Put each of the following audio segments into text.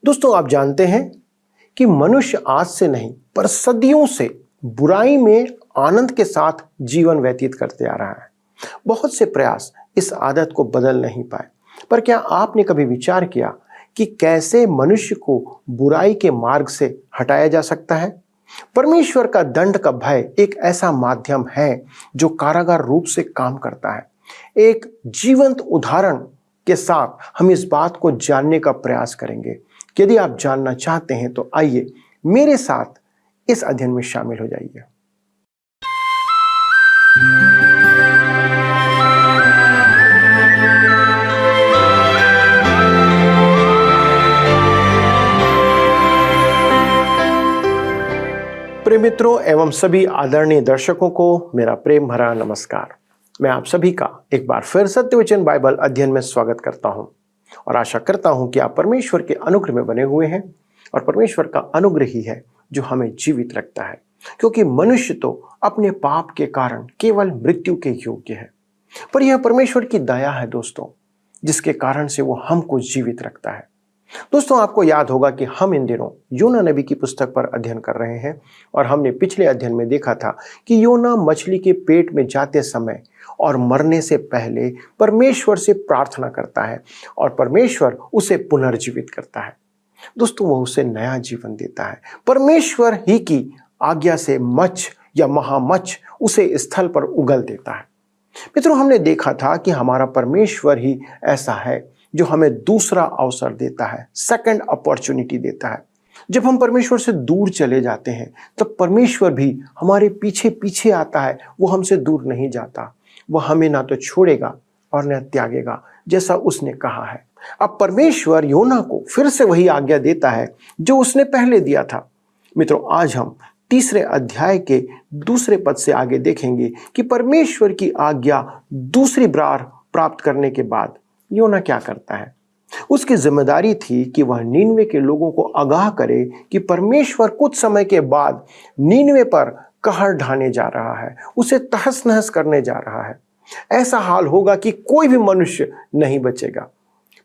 दोस्तों, आप जानते हैं कि मनुष्य आज से नहीं पर सदियों से बुराई में आनंद के साथ जीवन व्यतीत करते आ रहा है। बहुत से प्रयास इस आदत को बदल नहीं पाए, पर क्या आपने कभी विचार किया कि कैसे मनुष्य को बुराई के मार्ग से हटाया जा सकता है? परमेश्वर का दंड का भय एक ऐसा माध्यम है जो कारागार रूप से काम करता है। एक जीवंत उदाहरण के साथ हम इस बात को जानने का प्रयास करेंगे। यदि आप जानना चाहते हैं तो आइए मेरे साथ इस अध्ययन में शामिल हो जाइए। प्रिय मित्रों एवं सभी आदरणीय दर्शकों को मेरा प्रेम भरा नमस्कार। मैं आप सभी का एक बार फिर सत्य वचन बाइबल अध्ययन में स्वागत करता हूं और आशा करता हूं कि आप परमेश्वर के अनुग्रह में बने हुए हैं और परमेश्वर का अनुग्रह ही है जो हमें जीवित रखता है, क्योंकि मनुष्य तो अपने पाप के कारण केवल मृत्यु के योग्य है, पर यह परमेश्वर की दया है दोस्तों, जिसके कारण से वो हमको जीवित रखता है। दोस्तों, आपको याद होगा कि हम इन दिनों योना नबी की पुस्तक पर अध्ययन कर रहे हैं और हमने पिछले अध्ययन में देखा था कि योना मछली के पेट में जाते समय और मरने से पहले परमेश्वर से प्रार्थना करता है और परमेश्वर उसे पुनर्जीवित करता है। दोस्तों, वह उसे नया जीवन देता है। परमेश्वर ही की आज्ञा से मच्छ या महामच्छ उसे स्थल पर उगल देता है। मित्रों, हमने देखा था कि हमारा परमेश्वर ही ऐसा है जो हमें दूसरा अवसर देता है, सेकंड अपॉर्चुनिटी देता है। जब हम परमेश्वर से दूर चले जाते हैं तब परमेश्वर भी हमारे पीछे पीछे आता है। वो हमसे दूर नहीं जाता, वह हमें ना तो छोड़ेगा और न त्यागेगा, जैसा उसने कहा है। अब परमेश्वर योना को फिर से वही आज्ञा देता है जो उसने पहले दिया था। मित्रों, आज हम तीसरे अध्याय के दूसरे पद से आगे देखेंगे कि परमेश्वर की आज्ञा दूसरी बार प्राप्त करने के बाद योना क्या करता है। उसकी जिम्मेदारी थी कि वह नीनवे के लोगों को आगाह करे कि परमेश्वर कुछ समय के बाद नीनवे पर कहर ढाने जा रहा है, उसे तहस नहस करने जा रहा है। ऐसा हाल होगा कि कोई भी मनुष्य नहीं बचेगा।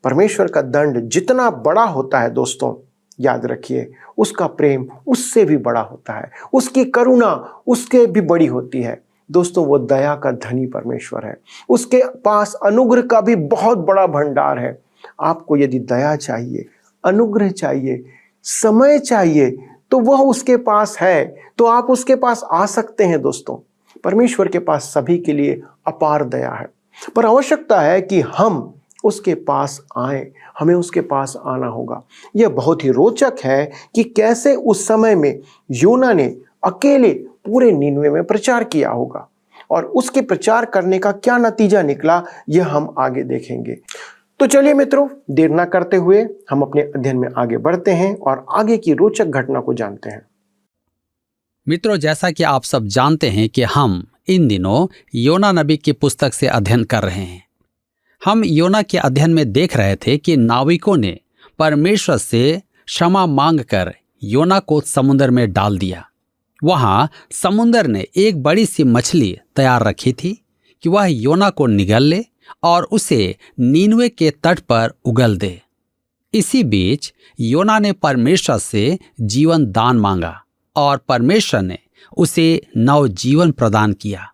परमेश्वर का दंड जितना बड़ा होता है दोस्तों, याद रखिए, उसका प्रेम उससे भी बड़ा होता है, उसकी करुणा उसके भी बड़ी होती है। दोस्तों, वो दया का धनी परमेश्वर है, उसके पास अनुग्रह का भी बहुत बड़ा भंडार है। आपको यदि दया चाहिए, अनुग्रह चाहिए, समय चाहिए तो वह उसके पास है, तो आप उसके पास आ सकते हैं। दोस्तों, परमेश्वर के पास सभी के लिए अपार दया है, पर आवश्यकता है कि हम उसके पास आए, हमें उसके पास आना होगा। यह बहुत ही रोचक है कि कैसे उस समय में योना ने अकेले पूरे नीनवे में प्रचार किया होगा और उसके प्रचार करने का क्या नतीजा निकला, यह हम आगे देखेंगे। तो चलिए मित्रों, देर ना करते हुए हम अपने अध्ययन में आगे बढ़ते हैं और आगे की रोचक घटना को जानते हैं। मित्रों, जैसा कि आप सब जानते हैं कि हम इन दिनों योना नबी की पुस्तक से अध्ययन कर रहे हैं। हम योना के अध्ययन में देख रहे थे कि नाविकों ने परमेश्वर से क्षमा मांगकर योना को समुद्र में डाल दिया। वहां समुद्र ने एक बड़ी सी मछली तैयार रखी थी कि वह योना को निगल ले और उसे नीनवे के तट पर उगल दे। इसी बीच योना ने परमेश्वर से जीवन दान मांगा और परमेश्वर ने उसे नवजीवन प्रदान किया।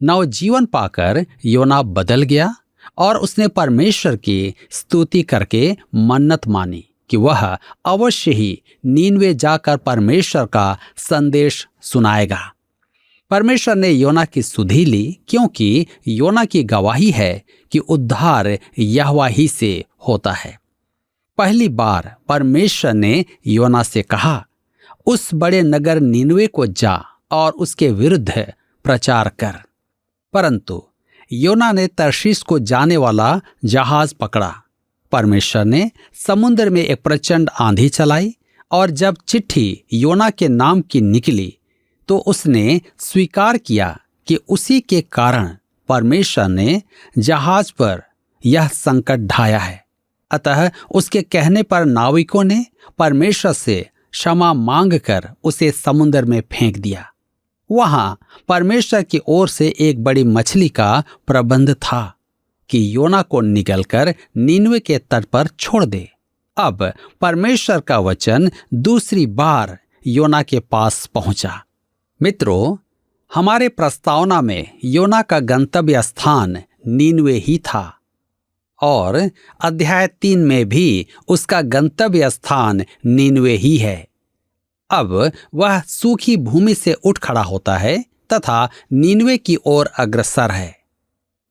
नवजीवन पाकर योना बदल गया और उसने परमेश्वर की स्तुति करके मन्नत मानी कि वह अवश्य ही नीनवे जाकर परमेश्वर का संदेश सुनाएगा। परमेश्वर ने योना की सुधि ली, क्योंकि योना की गवाही है कि उद्धार यहोवा ही से होता है। पहली बार परमेश्वर ने योना से कहा, उस बड़े नगर नीनवे को जा और उसके विरुद्ध प्रचार कर। परंतु योना ने तर्शीश को जाने वाला जहाज पकड़ा। परमेश्वर ने समुद्र में एक प्रचंड आंधी चलाई और जब चिट्ठी योना के नाम की निकली तो उसने स्वीकार किया कि उसी के कारण परमेश्वर ने जहाज पर यह संकट ढाया है। अतः उसके कहने पर नाविकों ने परमेश्वर से क्षमा मांगकर उसे समुद्र में फेंक दिया। वहां परमेश्वर की ओर से एक बड़ी मछली का प्रबंध था कि योना को निगलकर नीनवे के तट पर छोड़ दे। अब परमेश्वर का वचन दूसरी बार योना के पास पहुंचा। मित्रों, हमारे प्रस्तावना में योना का गंतव्य स्थान नीनवे ही था और अध्याय 3 में भी उसका गंतव्य स्थान नीनवे ही है। अब वह सूखी भूमि से उठ खड़ा होता है तथा नीनवे की ओर अग्रसर है।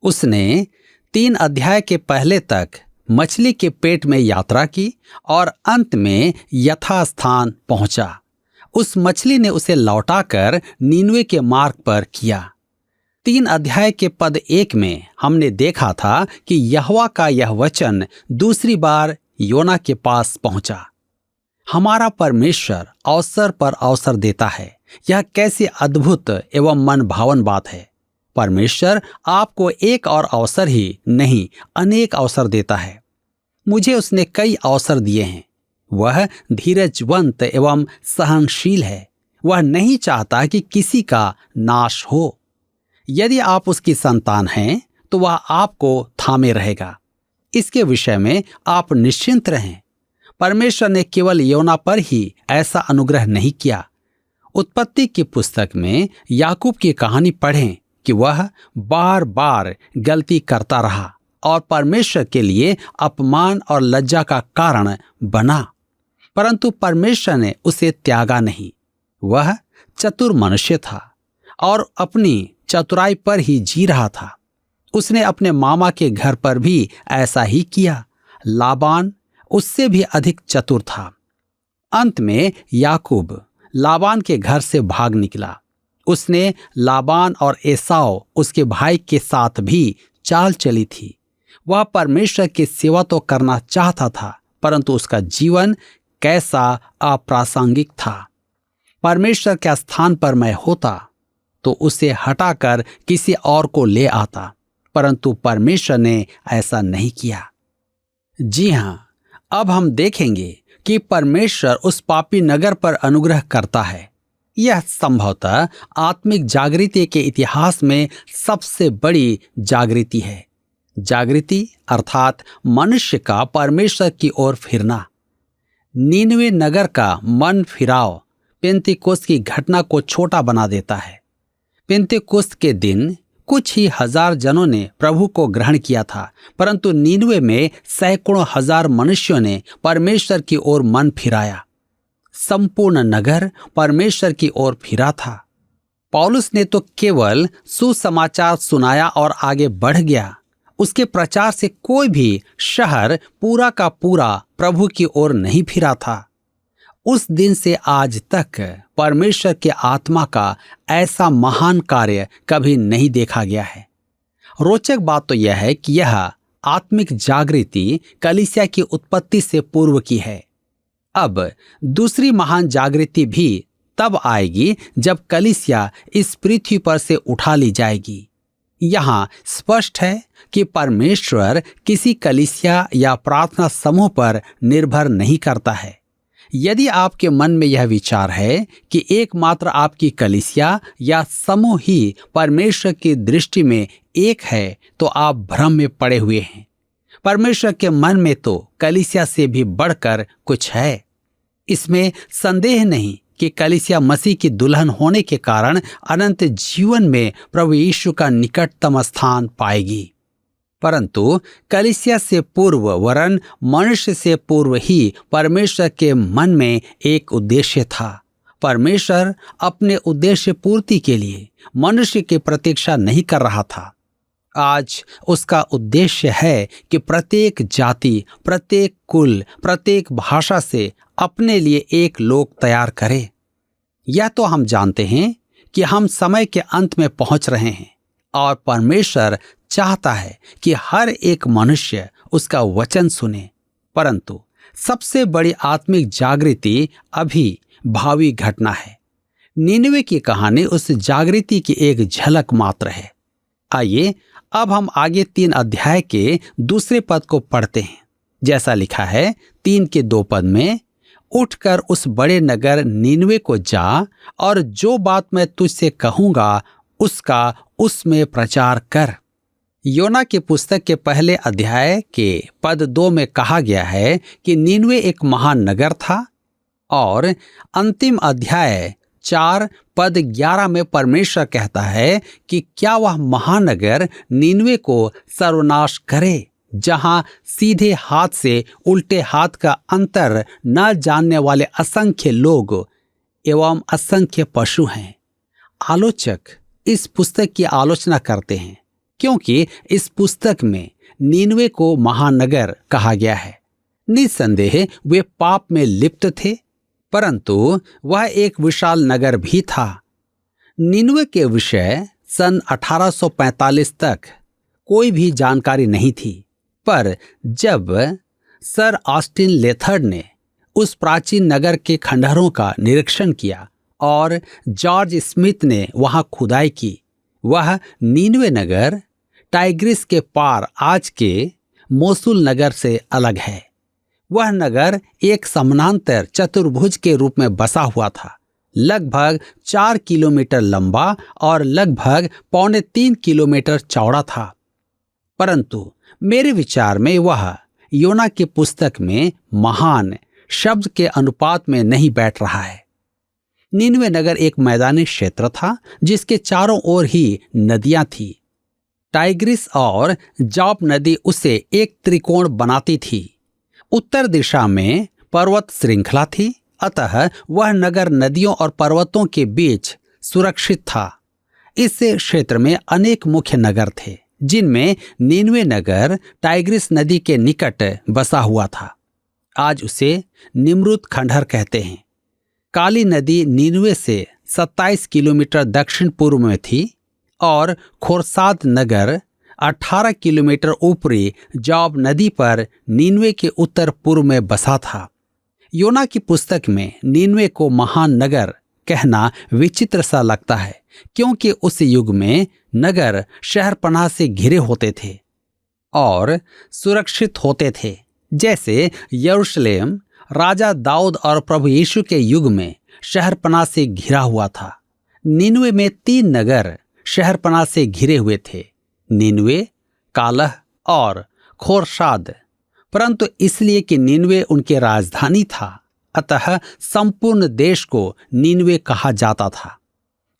उसने 3 अध्याय के पहले तक मछली के पेट में यात्रा की और अंत में यथास्थान पहुंचा। उस मछली ने उसे लौटाकर नीनवे के मार्ग पर किया। 3 अध्याय के पद 1 में हमने देखा था कि यहोवा का यह वचन दूसरी बार योना के पास पहुंचा। हमारा परमेश्वर अवसर पर अवसर देता है। यह कैसी अद्भुत एवं मन भावन बात है। परमेश्वर आपको एक और अवसर ही नहीं, अनेक अवसर देता है। मुझे उसने कई अवसर दिए हैं। वह धीरजवंत एवं सहनशील है। वह नहीं चाहता कि किसी का नाश हो। यदि आप उसकी संतान हैं तो वह आपको थामे रहेगा। इसके विषय में आप निश्चिंत रहें। परमेश्वर ने केवल योना पर ही ऐसा अनुग्रह नहीं किया। उत्पत्ति की पुस्तक में याकूब की कहानी पढ़ें कि वह बार बार गलती करता रहा और परमेश्वर के लिए अपमान और लज्जा का कारण बना, परंतु परमेश्वर ने उसे त्यागा नहीं। वह चतुर मनुष्य था और अपनी चतुराई पर ही जी रहा था। उसने अपने मामा के घर पर भी ऐसा ही किया। लाबान उससे भी अधिक चतुर था। अंत में याकूब लाबान के घर से भाग निकला। उसने लाबान और एसाव उसके भाई के साथ भी चाल चली थी। वह परमेश्वर की सेवा तो करना चाहता था, परंतु उसका जीवन कैसा अप्रासंगिक था। परमेश्वर के स्थान पर मैं होता तो उसे हटाकर किसी और को ले आता, परंतु परमेश्वर ने ऐसा नहीं किया। जी हां, अब हम देखेंगे कि परमेश्वर उस पापी नगर पर अनुग्रह करता है। यह संभवतः आत्मिक जागृति के इतिहास में सबसे बड़ी जागृति है। जागृति अर्थात मनुष्य का परमेश्वर की ओर फिरना। नीनवे नगर का मन फिराव पेंतीकोस्त की घटना को छोटा बना देता है। पेंतीकोस्त के दिन कुछ ही हजार जनों ने प्रभु को ग्रहण किया था, परंतु नीनवे में सैकड़ों हजार मनुष्यों ने परमेश्वर की ओर मन फिराया। संपूर्ण नगर परमेश्वर की ओर फिरा था। पौलुस ने तो केवल सुसमाचार सुनाया और आगे बढ़ गया। उसके प्रचार से कोई भी शहर पूरा का पूरा प्रभु की ओर नहीं फिरा था। उस दिन से आज तक परमेश्वर के आत्मा का ऐसा महान कार्य कभी नहीं देखा गया है। रोचक बात तो यह है कि यह आत्मिक जागृति कलीसिया की उत्पत्ति से पूर्व की है। अब दूसरी महान जागृति भी तब आएगी जब कलीसिया इस पृथ्वी पर से उठा ली जाएगी। यहाँ स्पष्ट है कि परमेश्वर किसी कलीसिया या प्रार्थना समूह पर निर्भर नहीं करता है। यदि आपके मन में यह विचार है कि एकमात्र आपकी कलीसिया या समूह ही परमेश्वर की दृष्टि में एक है, तो आप भ्रम में पड़े हुए हैं। परमेश्वर के मन में तो कलीसिया से भी बढ़कर कुछ है। इसमें संदेह नहीं कि कलीसिया मसीह की दुल्हन होने के कारण अनंत जीवन में प्रभु यीशु का निकटतम स्थान पाएगी। परंतु कलीसिया से पूर्व वरन मनुष्य से पूर्व ही परमेश्वर के मन में एक उद्देश्य था। परमेश्वर अपने उद्देश्य पूर्ति के लिए मनुष्य की प्रतीक्षा नहीं कर रहा था। आज उसका उद्देश्य है कि प्रत्येक जाति, प्रत्येक कुल, प्रत्येक भाषा से अपने लिए एक लोक तैयार करे। यह तो हम जानते हैं कि हम समय के अंत में पहुंच रहे हैं और परमेश्वर चाहता है कि हर एक मनुष्य उसका वचन सुने। परंतु सबसे बड़ी आत्मिक जागृति अभी भावी घटना है। नीनवे की कहानी उस जागृति की एक झलक मात्र है। आइए अब हम आगे 3 अध्याय के दूसरे पद को पढ़ते हैं। जैसा लिखा है 3 के 2 पद में, उठकर उस बड़े नगर नीनवे को जा और जो बात मैं तुझसे कहूंगा उसका उसमें प्रचार कर। योना की पुस्तक के पहले अध्याय के पद 2 में कहा गया है कि नीनवे एक महान नगर था, और अंतिम अध्याय 4 पद 11 में परमेश्वर कहता है कि क्या वह महानगर नीनवे को सर्वनाश करे, जहां सीधे हाथ से उल्टे हाथ का अंतर न जानने वाले असंख्य लोग एवं असंख्य पशु हैं। आलोचक इस पुस्तक की आलोचना करते हैं क्योंकि इस पुस्तक में नीनवे को महानगर कहा गया है। निस्संदेह वे पाप में लिप्त थे, परंतु वह एक विशाल नगर भी था। नीनवे के विषय सन 1845 तक कोई भी जानकारी नहीं थी, पर जब सर ऑस्टिन लेथर्ड ने उस प्राचीन नगर के खंडहरों का निरीक्षण किया और जॉर्ज स्मिथ ने वहां खुदाई की, वह नीनवे नगर टाइग्रिस के पार आज के मोसुल नगर से अलग है। वह नगर एक समानांतर चतुर्भुज के रूप में बसा हुआ था, लगभग 4 किलोमीटर लंबा और लगभग 2.25 किलोमीटर चौड़ा था। परंतु मेरे विचार में वह योना की पुस्तक में महान शब्द के अनुपात में नहीं बैठ रहा है। नीनवे नगर एक मैदानी क्षेत्र था जिसके चारों ओर ही नदियां थी। टाइग्रिस और जॉब नदी उसे एक त्रिकोण बनाती थी। उत्तर दिशा में पर्वत श्रृंखला थी, अतः वह नगर नदियों और पर्वतों के बीच सुरक्षित था। इस क्षेत्र में अनेक मुख्य नगर थे, जिनमें नीनवे नगर टाइग्रिस नदी के निकट बसा हुआ था। आज उसे निम्रुत खंडहर कहते हैं। काली नदी नीनवे से 27 किलोमीटर दक्षिण पूर्व में थी और खोरसाद नगर 18 किलोमीटर ऊपरी जॉब नदी पर नीनवे के उत्तर पूर्व में बसा था। योना की पुस्तक में नीनवे को महान नगर कहना विचित्र सा लगता है, क्योंकि उस युग में नगर शहरपनाह से घिरे होते थे और सुरक्षित होते थे, जैसे यरूशलेम राजा दाऊद और प्रभु यीशु के युग में शहरपनाह से घिरा हुआ था। नीनवे में 3 नगर शहरपनाह से घिरे हुए थे, नीनवे, कालह और खोरसाद। परंतु इसलिए कि नीनवे उनकी राजधानी था, अतः संपूर्ण देश को नीनवे कहा जाता था।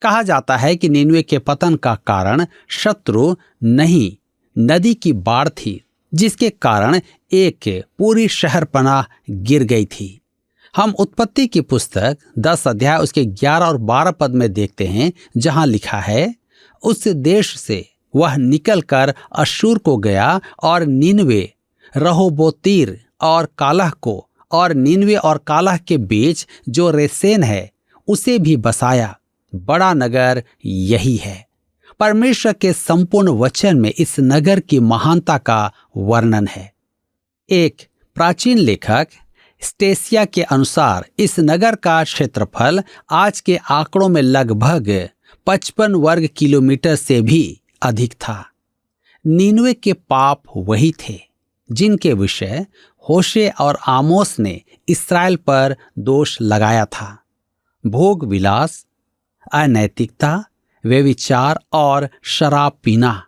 कहा जाता है कि नीनवे के पतन का कारण शत्रु नहीं, नदी की बाढ़ थी, जिसके कारण एक पूरी शहरपनाह गिर गई थी। हम उत्पत्ति की पुस्तक 10 अध्याय उसके 11 और 12 पद में देखते हैं, जहां लिखा है, उस देश से वह निकलकर अश्शूर को गया और नीनवे, रहोबोतीर और कालह को, और नीनवे और कालह के बीच जो रेसेन है उसे भी बसाया। बड़ा नगर यही है। परमेश्वर के संपूर्ण वचन में इस नगर की महानता का वर्णन है। एक प्राचीन लेखक स्टेसिया के अनुसार इस नगर का क्षेत्रफल आज के आंकड़ों में लगभग 55 वर्ग किलोमीटर से भी अधिक था। नीनवे के पाप वही थे जिनके विषय होशे और आमोस ने इस्राएल पर दोष लगाया था। भोग विलास, अनैतिकता, व्यभिचार और शराब पीना,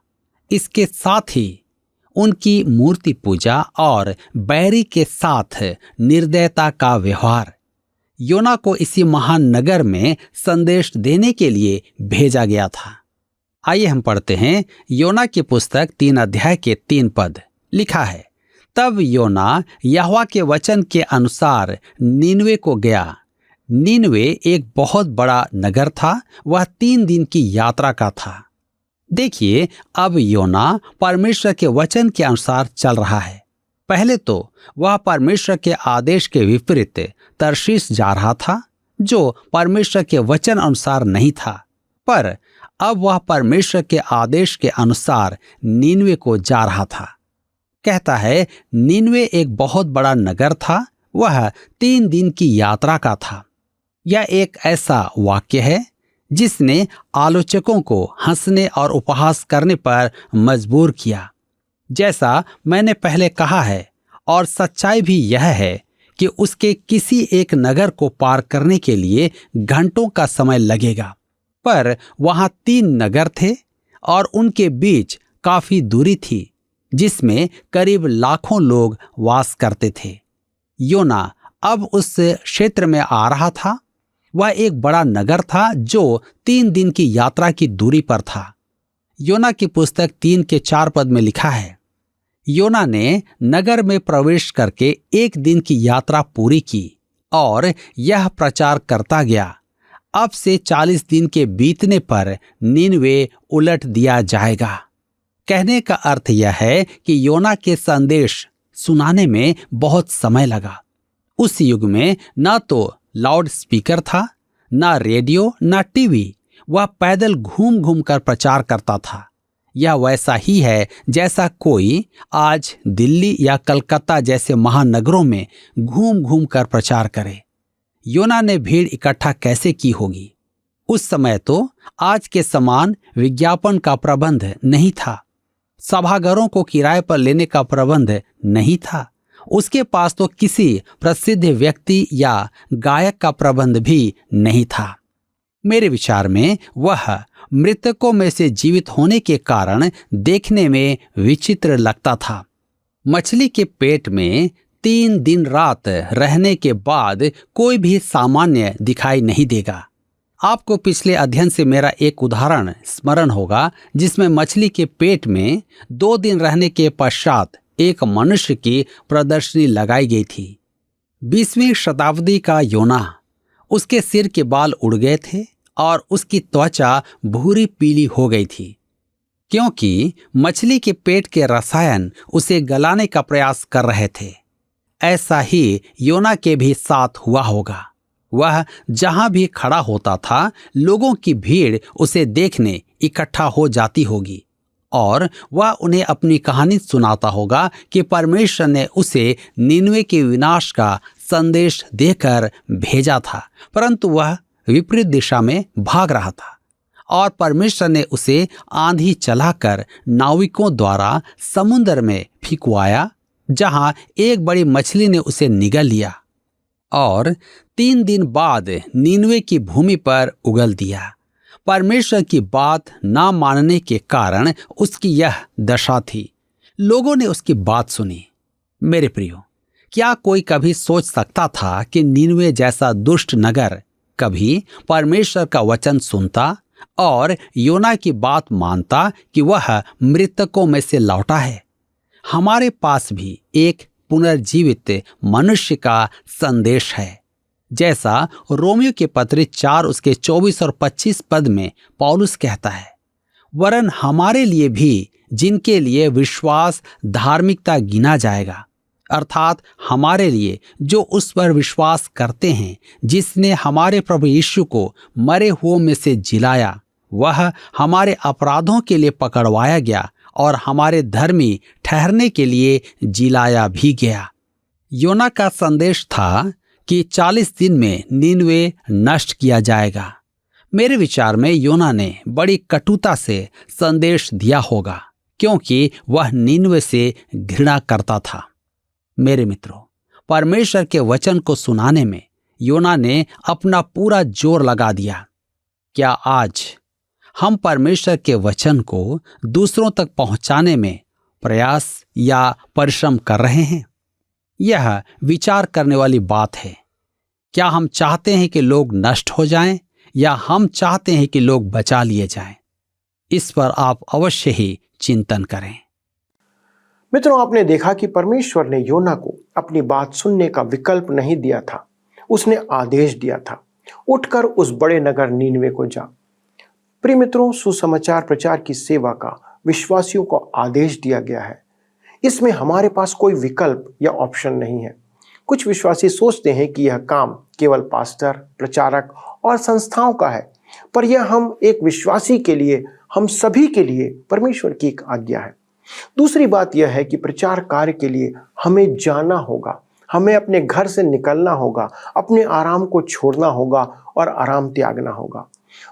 इसके साथ ही उनकी मूर्ति पूजा और बैरी के साथ निर्दयता का व्यवहार। योना को इसी महान नगर में संदेश देने के लिए भेजा गया था। आइए हम पढ़ते हैं योना की पुस्तक 3 अध्याय के 3 पद। लिखा है, तब योना यहोवा के वचन के अनुसार नीनवे को गया। नीनवे एक बहुत बड़ा नगर था, वह 3 दिन की यात्रा का था। देखिए, अब योना परमेश्वर के वचन के अनुसार चल रहा है। पहले तो वह परमेश्वर के आदेश के विपरीत तर्शीश जा रहा था, जो परमेश्वर के वचन अनुसार नहीं था, पर अब वह परमेश्वर के आदेश के अनुसार नीनवे को जा रहा था। कहता है, नीनवे एक बहुत बड़ा नगर था, वह 3 दिन की यात्रा का था। यह एक ऐसा वाक्य है जिसने आलोचकों को हंसने और उपहास करने पर मजबूर किया। जैसा मैंने पहले कहा है, और सच्चाई भी यह है कि उसके किसी एक नगर को पार करने के लिए घंटों का समय लगेगा, पर वहां 3 नगर थे और उनके बीच काफी दूरी थी जिसमें करीब लाखों लोग वास करते थे। योना अब उस क्षेत्र में आ रहा था। वह एक बड़ा नगर था जो 3 दिन की यात्रा की दूरी पर था। योना की पुस्तक 3 के 4 पद में लिखा है, योना ने नगर में प्रवेश करके 1 दिन की यात्रा पूरी की और यह प्रचार करता गया, अब से 40 दिन के बीतने पर नीनवे उलट दिया जाएगा। कहने का अर्थ यह है कि योना के संदेश सुनाने में बहुत समय लगा। उस युग में न तो लाउड स्पीकर था, न रेडियो, न टीवी। वह पैदल घूम घूम कर प्रचार करता था। यह वैसा ही है जैसा कोई आज दिल्ली या कलकत्ता जैसे महानगरों में घूम घूम कर प्रचार करे। योना ने भीड़ इकट्ठा कैसे की होगी? उस समय तो आज के समान विज्ञापन का प्रबंध नहीं था, सभागारों को किराए पर लेने का प्रबंध नहीं था, उसके पास तो किसी प्रसिद्ध व्यक्ति या गायक का प्रबंध भी नहीं था। मेरे विचार में वह मृतकों में से जीवित होने के कारण देखने में विचित्र लगता था। मछली के पेट में 3 दिन रात रहने के बाद कोई भी सामान्य दिखाई नहीं देगा। आपको पिछले अध्ययन से मेरा एक उदाहरण स्मरण होगा जिसमें मछली के पेट में 2 दिन रहने के पश्चात एक मनुष्य की प्रदर्शनी लगाई गई थी। 20वीं शताब्दी का योना, उसके सिर के बाल उड़ गए थे और उसकी त्वचा भूरी पीली हो गई थी, क्योंकि मछली के पेट के रसायन उसे गलाने का प्रयास कर रहे थे। ऐसा ही योना के भी साथ हुआ होगा। वह जहां भी खड़ा होता था, लोगों की भीड़ उसे देखने इकट्ठा हो जाती होगी और वह उन्हें अपनी कहानी सुनाता होगा कि परमेश्वर ने उसे नीनवे के विनाश का संदेश देकर भेजा था, परंतु वह विपरीत दिशा में भाग रहा था और परमेश्वर ने उसे आंधी चलाकर नाविकों द्वारा समुद्र में फिकवाया, जहां एक बड़ी मछली ने उसे निगल लिया और 3 दिन बाद नीनवे की भूमि पर उगल दिया। परमेश्वर की बात ना मानने के कारण उसकी यह दशा थी। लोगों ने उसकी बात सुनी। मेरे प्रियो, क्या कोई कभी सोच सकता था कि नीनवे जैसा दुष्ट नगर कभी परमेश्वर का वचन सुनता और योना की बात मानता कि वह मृतकों में से लौटा है? हमारे पास भी एक पुनर्जीवित मनुष्य का संदेश है, जैसा रोमियो के पत्री 4 उसके 24 और 25 पद में पौलुस कहता है, वरन हमारे लिए भी जिनके लिए विश्वास धार्मिकता गिना जाएगा, अर्थात हमारे लिए जो उस पर विश्वास करते हैं जिसने हमारे प्रभु यीशु को मरे हुओं में से जिलाया। वह हमारे अपराधों के लिए पकड़वाया गया और हमारे धर्मी ठहरने के लिए जिलाया भी गया। योना का संदेश था कि 40 दिन में नीनवे नष्ट किया जाएगा। मेरे विचार में योना ने बड़ी कटुता से संदेश दिया होगा, क्योंकि वह नीनवे से घृणा करता था। मेरे मित्रों, परमेश्वर के वचन को सुनाने में योना ने अपना पूरा जोर लगा दिया। क्या आज हम परमेश्वर के वचन को दूसरों तक पहुंचाने में प्रयास या परिश्रम कर रहे हैं? यह विचार करने वाली बात है। क्या हम चाहते हैं कि लोग नष्ट हो जाएं या हम चाहते हैं कि लोग बचा लिए जाएं? इस पर आप अवश्य ही चिंतन करें। मित्रों, आपने देखा कि परमेश्वर ने योना को अपनी बात सुनने का विकल्प नहीं दिया था। उसने आदेश दिया था, उठकर उस बड़े नगर नीनवे को जा। प्रिय मित्रों, सुसमाचार प्रचार की सेवा का विश्वासियों को आदेश दिया गया है। इसमें हमारे पास कोई विकल्प या ऑप्शन नहीं है। कुछ विश्वासी सोचते हैं कि यह काम केवल पास्टर, प्रचारक और संस्थाओं का है, पर यह हम एक विश्वासी के लिए, हम सभी के लिए परमेश्वर की एक आज्ञा है। दूसरी बात यह है कि प्रचार कार्य के लिए हमें जाना होगा, हमें अपने घर से निकलना होगा, अपने आराम को छोड़ना होगा और आराम त्यागना होगा।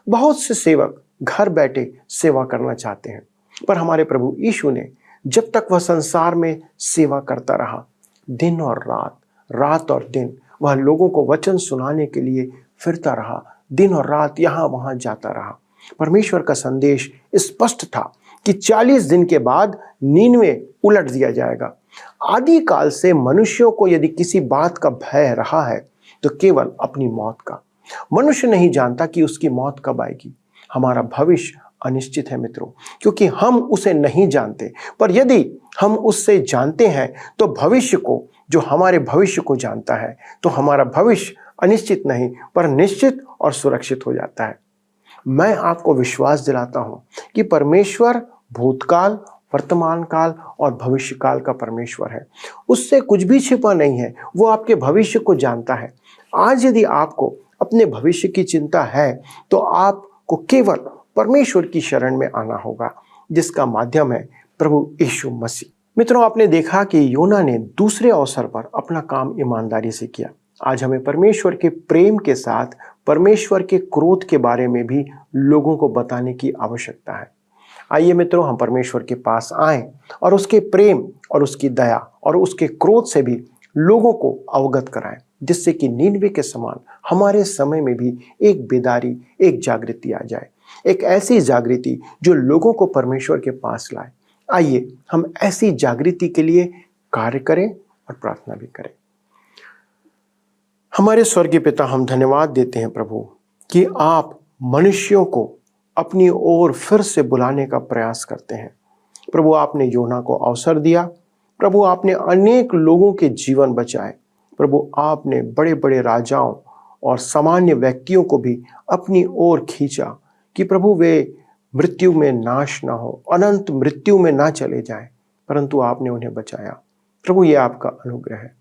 बहुत से सेवक घर बैठे सेवा करना चाहते हैं, पर हमारे प्रभु यीशु ने जब तक वह संसार में सेवा करता रहा, दिन और रात, रात और दिन वह लोगों को वचन सुनाने के लिए फिरता रहा, दिन और रात यहाँ वहाँ जाता रहा। परमेश्वर का संदेश स्पष्ट था कि 40 दिन के बाद नीनवे उलट दिया जाएगा। आदि काल से मनुष्यों को यदि किसी बात का भय रहा है तो केवल अपनी मौत का। मनुष्य नहीं जानता कि उसकी मौत कब आएगी। हमारा भविष्य अनिश्चित है मित्रों, क्योंकि हम उसे नहीं जानते। पर यदि हम उससे जानते हैं तो भविष्य को, जो हमारे भविष्य को जानता है, तो हमारा भविष्य अनिश्चित नहीं पर निश्चित और सुरक्षित हो जाता है। मैं आपको विश्वास दिलाता हूं कि परमेश्वर भूतकाल, वर्तमान काल और भविष्य काल का परमेश्वर है। उससे कुछ भी छिपा नहीं है। वो आपके भविष्य को जानता है। आज यदि आपको अपने भविष्य की चिंता है तो आपको केवल परमेश्वर की शरण में आना होगा, जिसका माध्यम है प्रभु यीशु मसीह। मित्रों, आपने देखा कि योना ने दूसरे अवसर पर अपना काम ईमानदारी से किया। आज हमें परमेश्वर के प्रेम के साथ परमेश्वर के क्रोध के बारे में भी लोगों को बताने की आवश्यकता है। आइए मित्रों, हम परमेश्वर के पास आएं और उसके प्रेम और उसकी दया और उसके क्रोध से भी लोगों को अवगत कराएं, जिससे कि नीनवे के समान हमारे समय में भी एक बेदारी, एक जागृति आ जाए, एक ऐसी जागृति जो लोगों को परमेश्वर के पास लाए। आइए हम ऐसी जागृति के लिए कार्य करें और प्रार्थना भी करें। हमारे स्वर्गीय पिता, हम धन्यवाद देते हैं प्रभु कि आप मनुष्यों को अपनी ओर फिर से बुलाने का प्रयास करते हैं। प्रभु, आपने योना को अवसर दिया। प्रभु, आपने अनेक लोगों के जीवन बचाए। प्रभु, आपने बड़े बड़े राजाओं और सामान्य व्यक्तियों को भी अपनी ओर खींचा कि प्रभु वे मृत्यु में नाश ना हो, अनंत मृत्यु में ना चले जाएं, परंतु आपने उन्हें बचाया। प्रभु, ये आपका अनुग्रह है।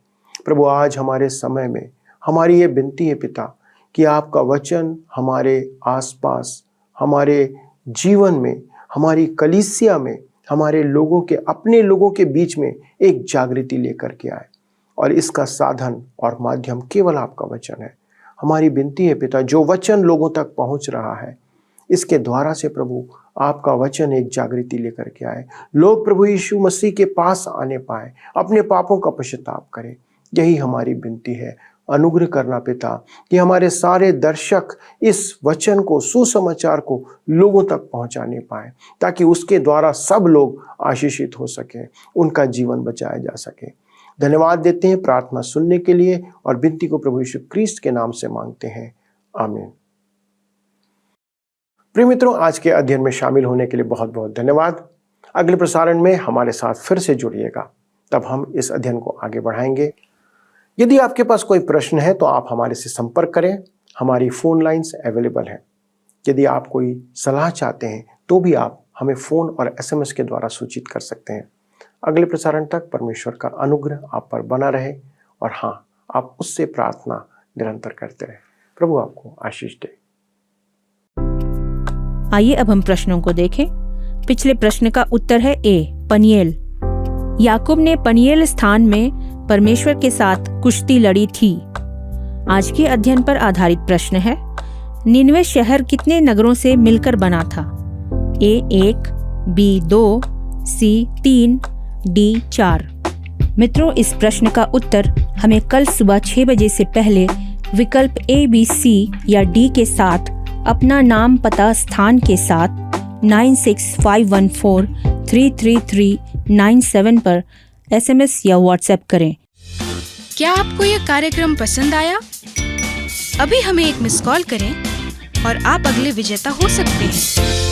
प्रभु, आज हमारे समय में हमारी ये विनती है पिता कि आपका वचन हमारे आसपास, हमारे जीवन में, हमारी कलीसिया में, हमारे लोगों के, अपने लोगों के बीच में एक जागृति लेकर के आए, और इसका साधन और माध्यम केवल आपका वचन है। हमारी विनती है पिता, जो वचन लोगों तक पहुंच रहा है, इसके द्वारा से प्रभु आपका वचन एक जागृति लेकर के आए। लोग प्रभु यीशु मसीह के पास आने पाए, अपने पापों का पश्चाताप करें। यही हमारी विनती है। अनुग्रह करना पिता कि हमारे सारे दर्शक इस वचन को, सुसमाचार को लोगों तक पहुंचाने पाए, ताकि उसके द्वारा सब लोग आशीषित हो सके, उनका जीवन बचाया जा सके। धन्यवाद देते हैं प्रार्थना सुनने के लिए, और विनती को प्रभु यीशु क्रिस्ट के नाम से मांगते हैं, आमीन। प्रिय मित्रों, आज के अध्ययन में शामिल होने के लिए बहुत बहुत धन्यवाद। अगले प्रसारण में हमारे साथ फिर से जुड़िएगा, तब हम इस अध्ययन को आगे बढ़ाएंगे। यदि आपके पास कोई प्रश्न है तो आप हमारे से संपर्क करें। हमारी फोन लाइंस अवेलेबल हैं। यदि आप कोई सलाह चाहते हैं तो भी आप हमें फोन और SMS के द्वारा सूचित कर सकते हैं। अगले प्रसारण तक परमेश्वर का अनुग्रह आप पर बना रहे, और हाँ, आप उससे प्रार्थना निरंतर करते रहें। प्रभु आपको आशीष दे। आइए अब हम प्रश्नों को देखें। पिछले प्रश्न का उत्तर है ए, पनिएल। याकूब ने पनिएल स्थान में परमेश्वर के साथ कुश्ती लड़ी थी। आज के अध्ययन पर आधारित प्रश्न है, निनवे शहर कितने नगरों से मिलकर बना था? ए 1, B 2, C 3, D 4। मित्रों, इस प्रश्न का उत्तर हमें कल सुबह 6 बजे से पहले विकल्प A, B, C या D के साथ अपना नाम, पता, स्थान के साथ 9651433397 पर SMS या WhatsApp करें। क्या आपको यह कार्यक्रम पसंद आया? अभी हमें एक मिस कॉल करें और आप अगले विजेता हो सकते हैं।